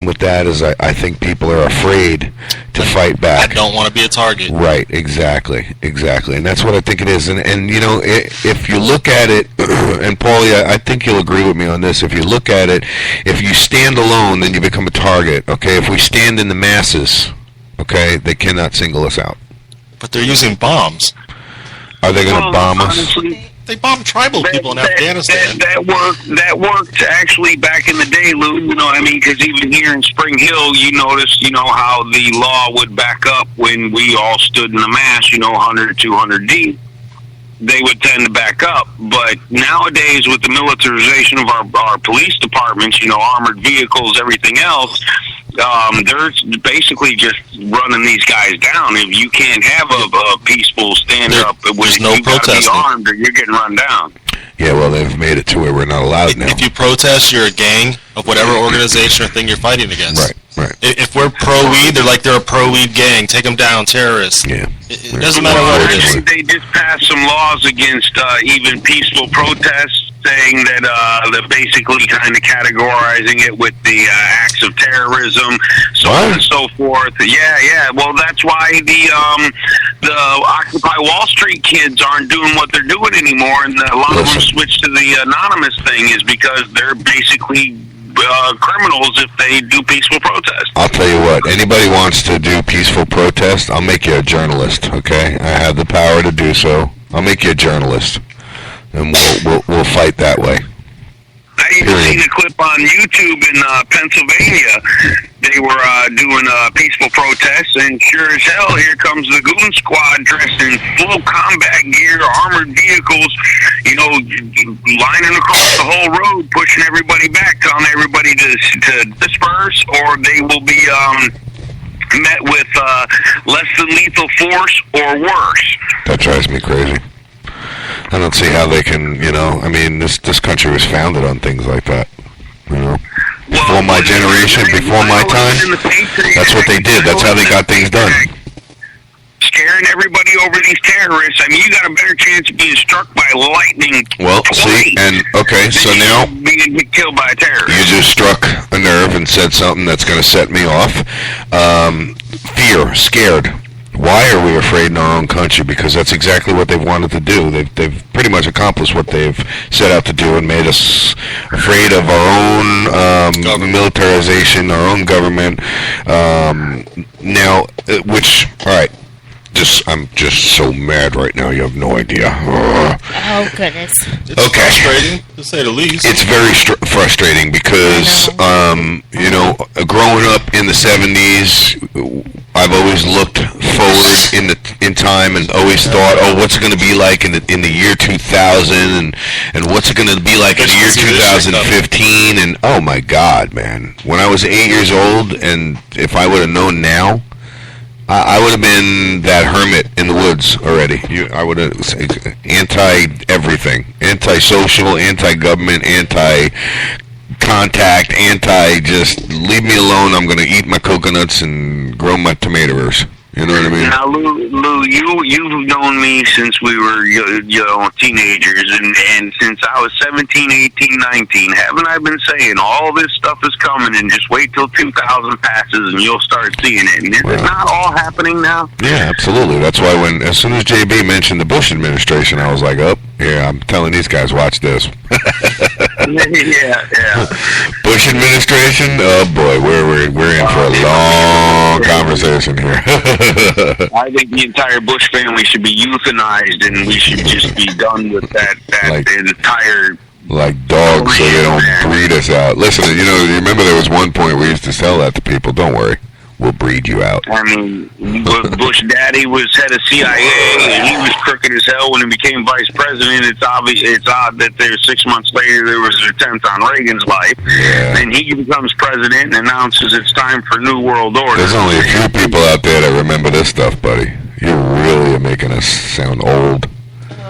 with that is I think people are afraid to fight back. I don't want to be a target. Right, exactly, and that's what I think it is. And you know, if you look at it, and Paulie, I think you'll agree with me on this. If you look at it, if you stand alone, then you become a target. Okay, if we stand in the masses, okay, they cannot single us out. But they're using bombs. Are they going to bomb us? They bombed tribal people in Afghanistan. That worked actually back in the day, Lou. You know what I mean? Because even here in Spring Hill, you noticed, you know, how the law would back up when we all stood in the mass, you know, 100 or 200 deep. They would tend to back up. But nowadays, with the militarization of our police departments, you know, armored vehicles, everything else, they're basically just running these guys down. If you can't have a peaceful stand-up, there's no you got to be protesting. armed or you're getting run down. Yeah, well, they've made it to where we're not allowed now. If you protest, you're a gang of whatever organization or thing you're fighting against. Right. If we're pro-weed, they're like they're a pro-weed gang. Take them down, terrorists. Yeah. It doesn't matter what it is. They just passed some laws against even peaceful protests, saying that they're basically kind of categorizing it with the acts of terrorism, so on and so forth. Yeah. Well, that's why the Occupy Wall Street kids aren't doing what they're doing anymore, and a lot of them switched to the anonymous thing is because they're basically criminals if they do peaceful protest. I'll tell you what, anybody wants to do peaceful protest, I'll make you a journalist, okay? I have the power to do so. I'll make you a journalist, and we'll fight that way. I even seen a clip on YouTube in Pennsylvania. They were doing a peaceful protest, and sure as hell, here comes the goon squad dressed in full combat gear, armored vehicles, you know, lining across the whole road, pushing everybody back, telling everybody to disperse, or they will be met with less than lethal force or worse. That drives me crazy. I don't see how they can, you know, I mean, this country was founded on things like that, you know. Before my generation, before my time, that's what they did. That's how they got things done. Scaring everybody over these terrorists. I mean, you got a better chance of being struck by lightning. Well, see, and, okay, so now being killed by a terrorist. You just struck a nerve and said something that's going to set me off. Fear, scared. Why are we afraid in our own country? Because that's exactly what they've wanted to do. They've pretty much accomplished what they've set out to do and made us afraid of our own militarization, our own government. Now, all right. I'm just so mad right now. You have no idea. Oh goodness. It's frustrating, to say the least. It's very frustrating because, you know, growing up in the 70s, I've always looked forward in time and always thought, oh, what's it going to be like in the year 2000 and what's it going to be like in the year 2015? And oh my God, man, when I was 8 years old, and if I would have known now, I would have been that hermit in the woods already. I would have anti-everything, anti-social, anti-government, anti-contact, just leave me alone. I'm going to eat my coconuts and grow my tomatoes. You know what I mean? Now, Lou, you've known me since we were teenagers, and since I was 17, 18, 19, haven't I been saying all this stuff is coming, and just wait till 2000 passes and you'll start seeing it? And is it not all happening now? Yeah, absolutely. That's why as soon as JB mentioned the Bush administration, I was like, oh, yeah, I'm telling these guys, watch this. Yeah. Bush administration? Oh boy, we're in for a long conversation here. I think the entire Bush family should be euthanized, and we should just be done with that entire. Like dogs, so they don't breed us out. Listen, you remember there was one point we used to tell that to people. Don't worry, we'll breed you out. I mean, Bush Daddy was head of CIA, and he was crooked as hell when he became vice president. It's odd that 6 months later there was an attempt on Reagan's life, and he becomes president and announces it's time for New World Order. There's only a few people out there that remember this stuff, buddy. You're really making us sound old.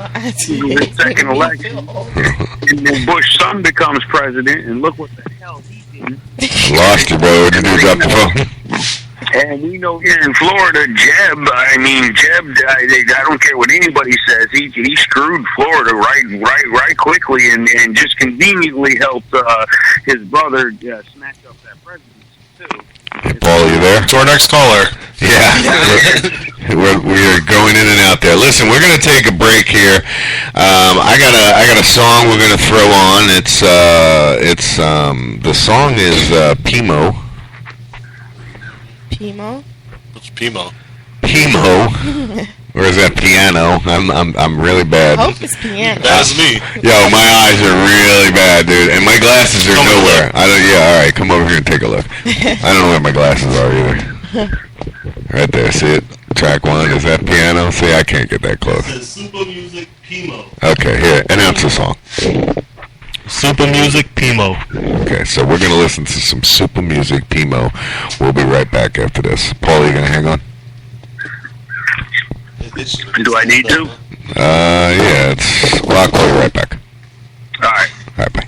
The second election, and then Bush's son becomes president, and look what the hell he did. Lost you, bro. Did you drop the phone? And we know here in Florida, Jeb, I don't care what anybody says, he screwed Florida right quickly, and just conveniently helped his brother snatch up that presidency too. Hey, Paul, you there? To our next caller. Yeah, we're going in and out there. Listen, we're gonna take a break here. I got a song we're gonna throw on. The song is Pimo. Pimo? What's Pimo? Pimo. Or is that piano? I'm really bad. I hope it's piano. That's me. Yo, my eyes are really bad, dude, and my glasses are nowhere. I don't. Yeah, all right, come over here and take a look. I don't know where my glasses are either. Right there, see it? Track one, is that piano? See, I can't get that close. It says Super Music Pimo. Okay, here, announce the song. Super Music Pimo. Okay, so we're gonna listen to some Super Music Pimo. We'll be right back after this. Paul, you gonna hang on? Do I need to? Yeah, well, I'll call you right back. All right. All right, bye.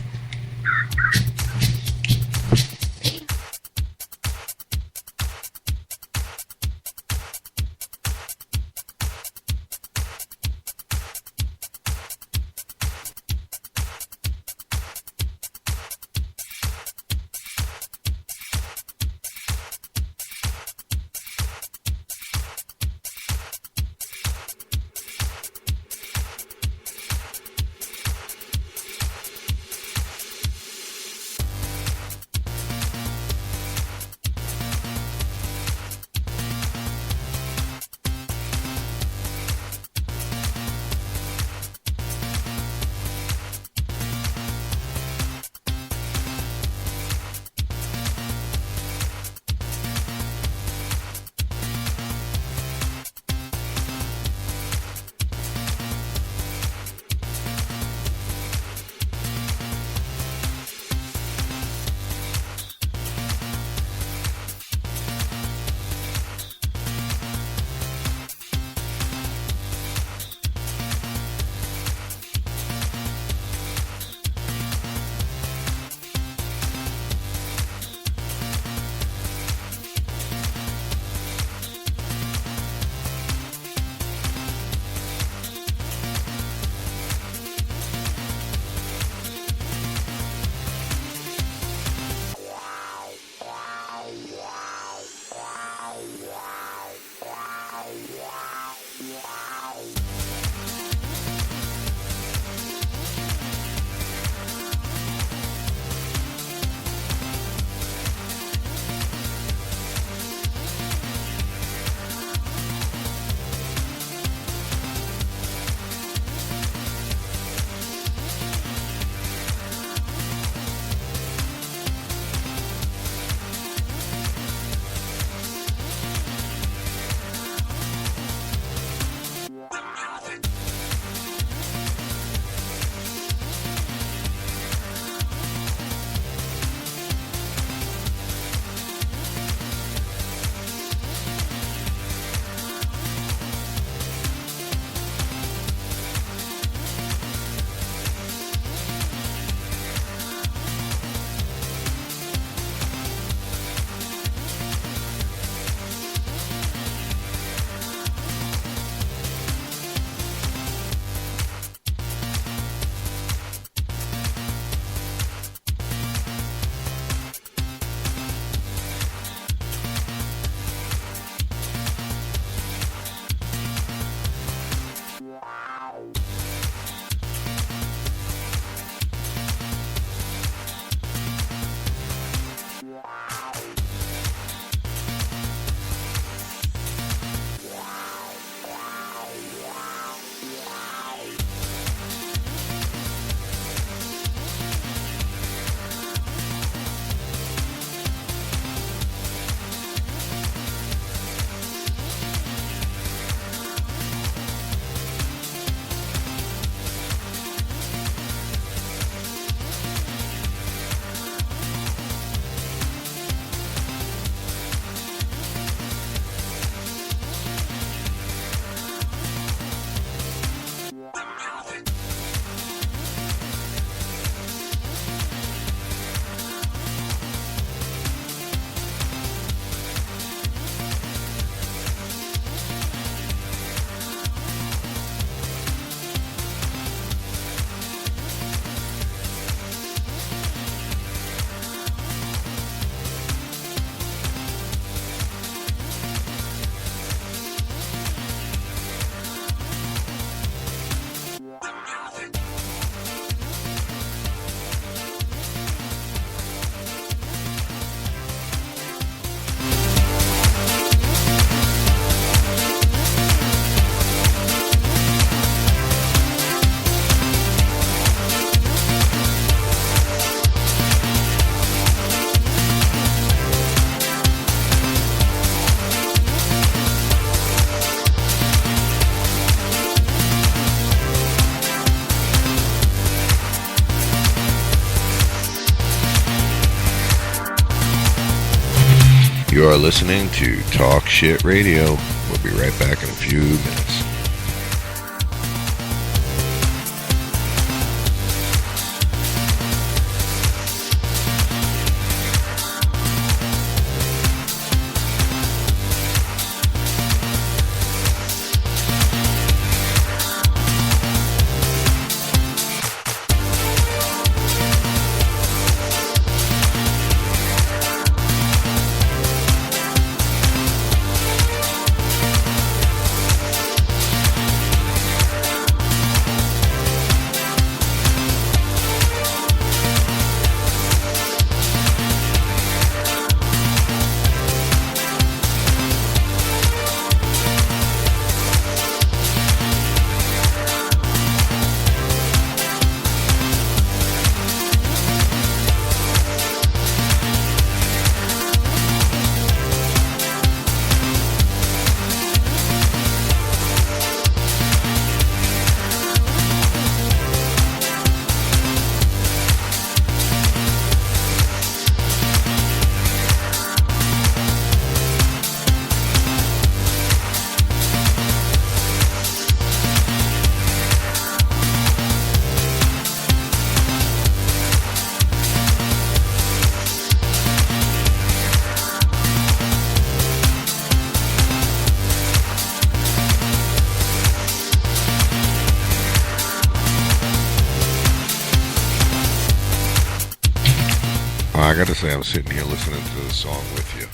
You are listening to Talk Shit Radio. We'll be right back in a few minutes. I gotta say, I'm sitting here listening to the song with you,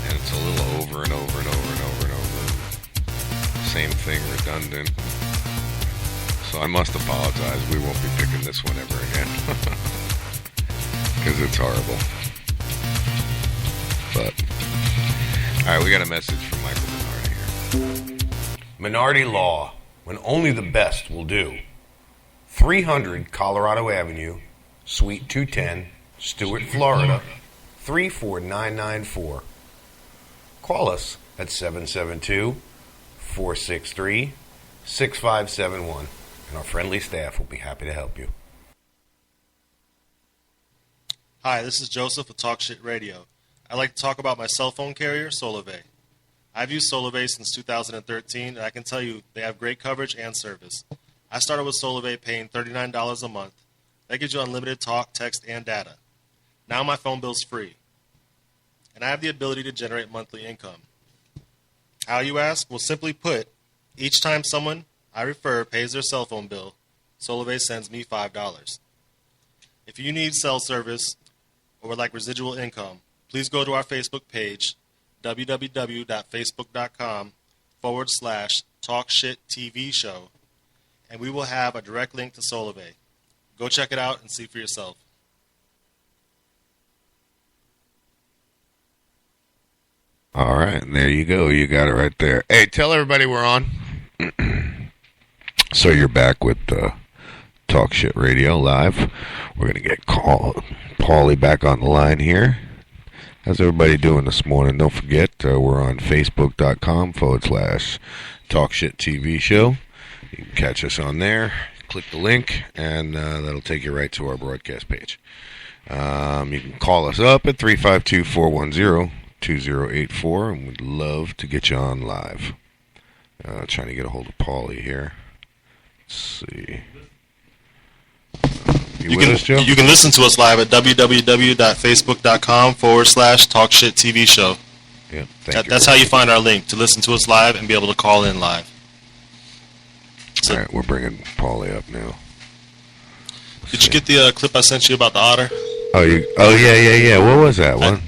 and it's a little over and over and over and over and over. Same thing, redundant. So I must apologize. We won't be picking this one ever again, because it's horrible. But, alright, we got a message from Michael Minardi here. Minardi Law, when only the best will do. 300 Colorado Avenue, Suite 210, Stuart, Florida, 34994. Call us at 772-463-6571, and our friendly staff will be happy to help you. Hi, this is Joseph with Talk Shit Radio. I'd like to talk about my cell phone carrier, Solovay. I've used Solovay since 2013, and I can tell you they have great coverage and service. I started with Solovay paying $39 a month. That gives you unlimited talk, text, and data. Now my phone bill's free, and I have the ability to generate monthly income. How, you ask? Well, simply put, each time someone I refer pays their cell phone bill, Solovay sends me $5. If you need cell service or would like residual income, please go to our Facebook page, www.facebook.com/TalkShitTVShow, and we will have a direct link to Solovay. Go check it out and see for yourself. All right, and there you go. You got it right there. Hey, tell everybody we're on. So you're back with Talk Shit Radio live. We're going to get Paulie back on the line here. How's everybody doing this morning? Don't forget, we're on Facebook.com/Talk Shit TV Show. You can catch us on there. Click the link, and that'll take you right to our broadcast page. You can call us up at 352-410-2084, and we'd love to get you on live. Trying to get a hold of Paulie here. Let's see. You with us, Joe? You can listen to us live at www.facebook.com/Talk Shit TV Show. Yeah, That's how you find our link, to listen to us live and be able to call in live. So, all right, we're bringing Paulie up now. Did you get the clip I sent you about the otter? Oh, yeah. What was that one?